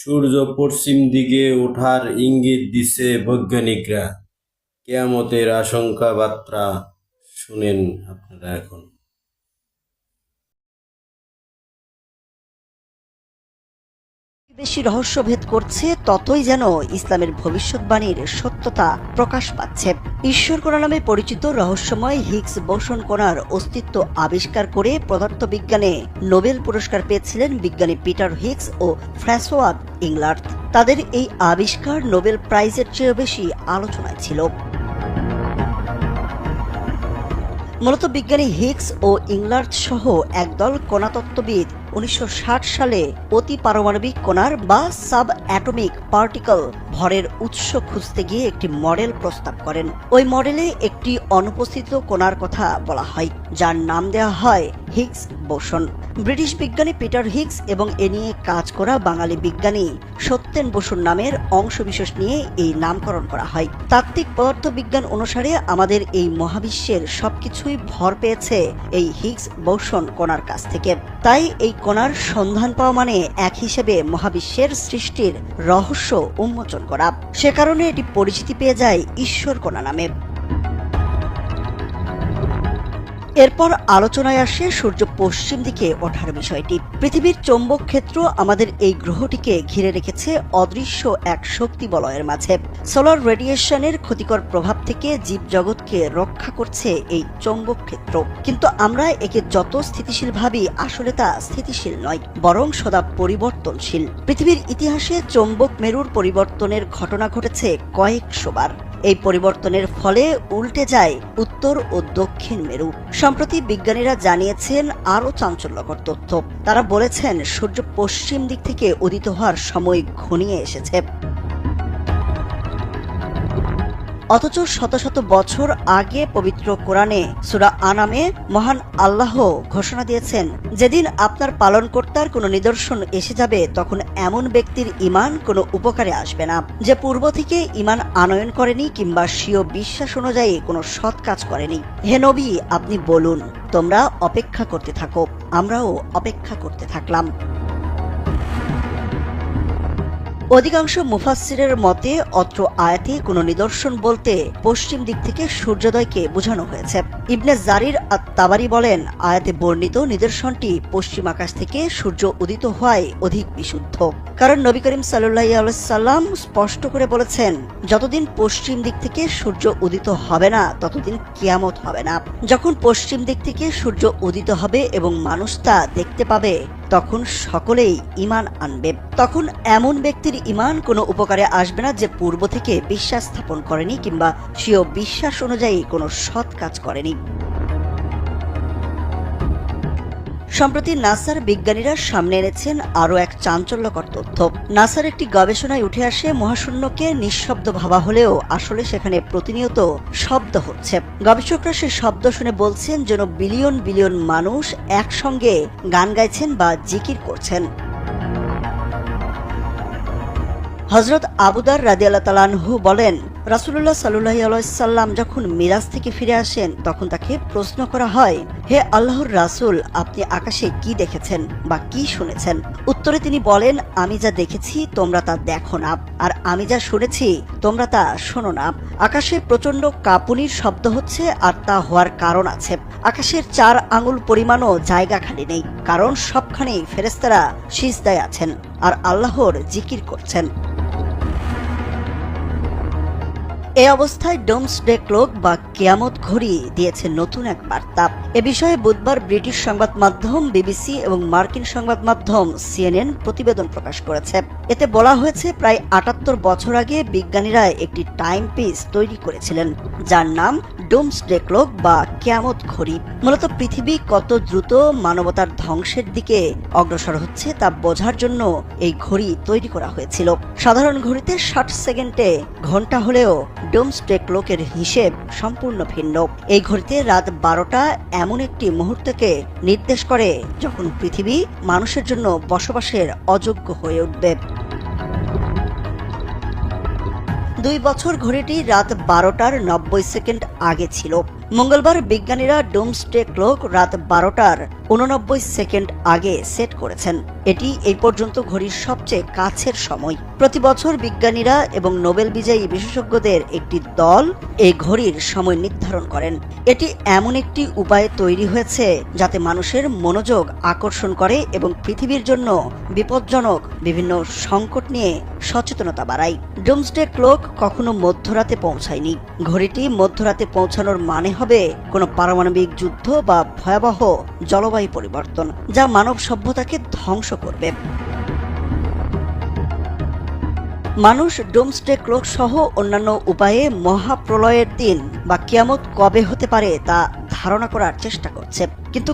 সূর্য পশ্চিম দিকে ওঠার ইঙ্গিত দিছে বৈজ্ঞানিকরা। কিয়ামতের আশঙ্কা বার্তা শুনেন আপনারা এখন। বেশি রহস্যভেদ করছে ততই যেন ইসলামের ভবিষ্যৎবাণীর সত্যতা প্রকাশ পাচ্ছে। ঈশ্বর কণা নামে পরিচিত রহস্যময় হিগস বোসন কণার অস্তিত্ব আবিষ্কার করে পদার্থবিজ্ঞানে নোবেল পুরস্কার পেয়েছিলেন বিজ্ঞানী পিটার হিগস ও ফ্রাঁসোয়া ইংলার্ট। তাদের এই আবিষ্কার নোবেল প্রাইজের চেয়েও বেশি আলোচনায় ছিল। মূলত বিজ্ঞানী হিগস ও ইংলার্ট সহ একদল কণাতত্ত্ববিদ 1960 সালে অতি পারমাণবিক কণার বা সাব অ্যাটমিক পার্টিকল ভরের উৎস খুঁজতে গিয়ে একটি মডেল প্রস্তাব করেন। ওই মডেলে একটি অনুপস্থিত কণার কথা বলা হয়, যার নাম দেওয়া হয় হিগস বোসন। ব্রিটিশ বিজ্ঞানী পিটার হিগস এবং এ নিয়ে কাজ করা বাঙালি বিজ্ঞানী সত্যেন বসুর নামের অংশবিশেষ নিয়ে এই নামকরণ করা হয়। তাত্ত্বিক পদার্থবিজ্ঞান অনুসারে আমাদের এই মহাবিশ্বের সবকিছুই ভর পেয়েছে এই হিগস বোসন কণার কাছ থেকে। তাই এই কণার সন্ধান পাওয়া মানে এক হিসেবে মহাবিশ্বের সৃষ্টির রহস্য উন্মোচন করা। সে কারণে এটি পরিচিতি পেয়ে যায় ঈশ্বর কণা নামে। এরপর আলোচনায় আসে সূর্য পশ্চিম দিকে ওঠার বিষয়টি। পৃথিবীর চৌম্বক ক্ষেত্র আমাদের এই গ্রহটিকে ঘিরে রেখেছে অদৃশ্য এক শক্তি বলয়ের মাঝে। সোলার রেডিয়েশনের ক্ষতিকর প্রভাব থেকে জীবজগৎকে রক্ষা করছে এই চৌম্বক ক্ষেত্র। কিন্তু আমরা একে যত স্থিতিশীল ভাবি, আসলে তা স্থিতিশীল নয়, বরং সদা পরিবর্তনশীল। পৃথিবীর ইতিহাসে চৌম্বক মেরুর পরিবর্তনের ঘটনা ঘটেছে কয়েকশোবার। এই পরিবর্তনের ফলে উল্টে যায় উত্তর ও দক্ষিণ মেরু। সম্প্রতি বিজ্ঞানীরা জানিয়েছেন আরও চাঞ্চল্যকর তথ্য। তারা বলেছেন সূর্য পশ্চিম দিক থেকে উদিত হওয়ার সময় ঘনিয়ে এসেছে। অথচ শত শত বছর আগে পবিত্র কোরআনে সূরা আনামে মহান আল্লাহ ঘোষণা দিয়েছেন, যেদিন আপনার পালনকর্তার কোনো নিদর্শন এসে যাবে তখন এমন ব্যক্তির ঈমান কোনো উপকারে আসবে না, যে পূর্ব থেকে ঈমান আনয়ন করেনি কিংবা স্বীয় বিশ্বাস অনুযায়ী কোনো সৎ কাজ করেনি। হে নবী, আপনি বলুন, তোমরা অপেক্ষা করতে থাকো, আমরাও অপেক্ষা করতে থাকলাম। অধিকাংশ মুফাসসিরের মতে অত্র আয়াতে কোনো নিদর্শন বলতে পশ্চিম দিক থেকে সূর্যোদয়কে বোঝানো হয়েছে। ইবনে জারির আত-তাবারি বলেন, আয়াতে বর্ণিত নিদর্শনটি পশ্চিম আকাশ থেকে সূর্য উদিত হওয়ায় অধিক বিশুদ্ধ। কারণ নবী করিম সাল্লাল্লাহু আলাইহি সাল্লাম স্পষ্ট করে বলেছেন, যতদিন পশ্চিম দিক থেকে সূর্য উদিত হবে না ততদিন কিয়ামত হবে না। যখন পশ্চিম দিক থেকে সূর্য উদিত হবে এবং মানুষ তা দেখতে পাবে, তখন সকলেই ঈমান আনবে। তখন এমন ব্যক্তির ঈমান কোনো উপকারে আসবে না যে পূর্ব থেকে বিশ্বাস স্থাপন করেনি কিংবা স্বীয় বিশ্বাস অনুযায়ী কোনো সৎ কাজ করেনি। সম্প্রতি নাসার বিজ্ঞানীরা সামনে এনেছেন আরও এক চাঞ্চল্যকর তথ্য। নাসার একটি গবেষণায় উঠে আসে মহাশূন্যকে নিঃশব্দ ভাবা হলেও আসলে সেখানে প্রতিনিয়ত শব্দ হচ্ছে। গবেষকরা সে শব্দ শুনে বলছেন যেন বিলিয়ন বিলিয়ন মানুষ একসঙ্গে গান গাইছেন বা জিকির করছেন। হযরত আবু দার রাদিয়াল্লাহু তাআলা আনহু বলেন, রাসূলুল্লাহ সাল্লাল্লাহু আলাইহি সাল্লাম যখন মিরাজ থেকে ফিরে আসেন তখন তাকে প্রশ্ন করা হয়, হে আল্লাহর রাসূল, আপনি আকাশে কি দেখেছেন বা কি শুনেছেন? উত্তরে তিনি বলেন, আমি যা দেখেছি তোমরা তা দেখো না, আর আমি যা শুনেছি তোমরা তা শোনো না। আকাশে প্রচন্ড কাঁপুনির শব্দ হচ্ছে, আর তা হওয়ার কারণ আছে। আকাশের 4 আঙ্গুল পরিমাণও জায়গা খালি নেই, কারণ সবখানেই ফেরেশতারা সিজদায় আছেন আর আল্লাহর জিকির করছেন। এ অবস্থায় ডোমসডে ক্লক বা কিয়ামত ঘড়ি দিয়েছে নতুন এক বার্তা। এ বিষয়ে বুধবার ব্রিটিশ সংবাদ মাধ্যম বিবিসি এবং মার্কিন সংবাদ মাধ্যম সিএনএন প্রতিবেদন প্রকাশ করেছে। এতে বলা হয়েছে, প্রায় 78 বছর আগে বিজ্ঞানীরা একটি টাইম পিস তৈরি করেছিলেন, যার নাম ডোমসডে ক্লক বা কিয়ামত ঘড়ি। মূলত পৃথিবী কত দ্রুত মানবতার ধ্বংসের দিকে অগ্রসর হচ্ছে তা বোঝার জন্য এই ঘড়ি তৈরি করা হয়েছিল। সাধারণ ঘড়িতে 60 সেকেন্ডে ঘন্টা হলেও ডোমসডে ক্লকের হিসেব সম্পূর্ণ ভিন্ন। এই ঘড়িতে রাত 12টা এমন একটি মুহূর্তকে নির্দেশ করে যখন পৃথিবী মানুষের জন্য বসবাসের অযোগ্য হয়ে উঠবে। 2 বছর ঘড়িটি রাত 12টার 90 সেকেন্ড আগে ছিল। মঙ্গলবার বিজ্ঞানীরা ডুমসডে ক্লক রাত 12টার 89 সেকেন্ড আগে সেট করেছেন। এটি এই পর্যন্ত ঘড়ির সবচেয়ে কাছের সময়। প্রতি বছর বিজ্ঞানীরা এবং নোবেল বিজয়ী বিশেষজ্ঞদের একটি দল এই ঘড়ির সময় নির্ধারণ করেন। এটি এমন একটি উপায়ে তৈরি হয়েছে যাতে মানুষের মনোযোগ আকর্ষণ করে এবং পৃথিবীর জন্য বিপজ্জনক বিভিন্ন সংকট নিয়ে সচেতনতা বাড়ায়। ডুমসডে ক্লক কখনো মধ্যরাতে পৌঁছায়নি। ঘড়িটি মধ্যরাতে পৌঁছানোর মানে হবে কোনো পারমাণবিক যুদ্ধ বা ভয়াবহ জলবায়ু পরিবর্তন, যা মানব সভ্যতাকে ধ্বংস করবে। মানুষ ডুমসডে ক্লক সহ অন্যান্য উপায়ে মহাপ্রলয়ের দিন বা কিয়ামত কবে হতে পারে তা ধারণা করার চেষ্টা করছে, কিন্তু